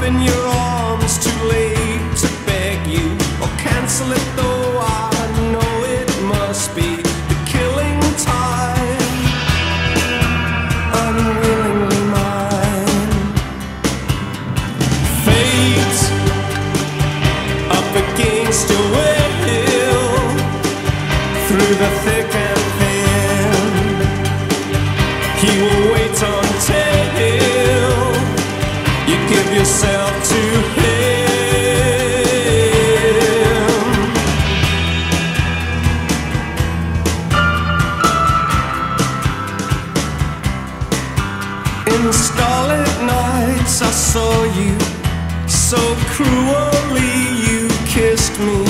in your arms, too late to beg you or cancel it, though I know it must be the killing time. Unwillingly mine. Fate up against your will, through the thick and thin. He will wait until you give yourself to him. In starlit nights I saw you, so cruelly you kissed me.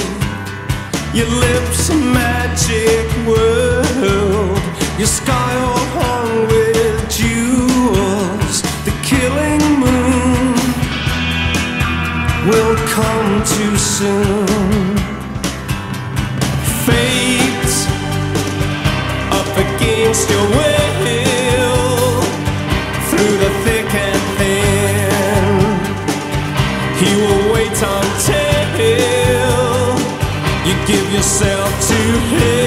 Your lips a magic world, your sky all hung with jewels. The killing moon will come too soon. Fate up against your will, through the thick and thin. He will wait until you give yourself to him.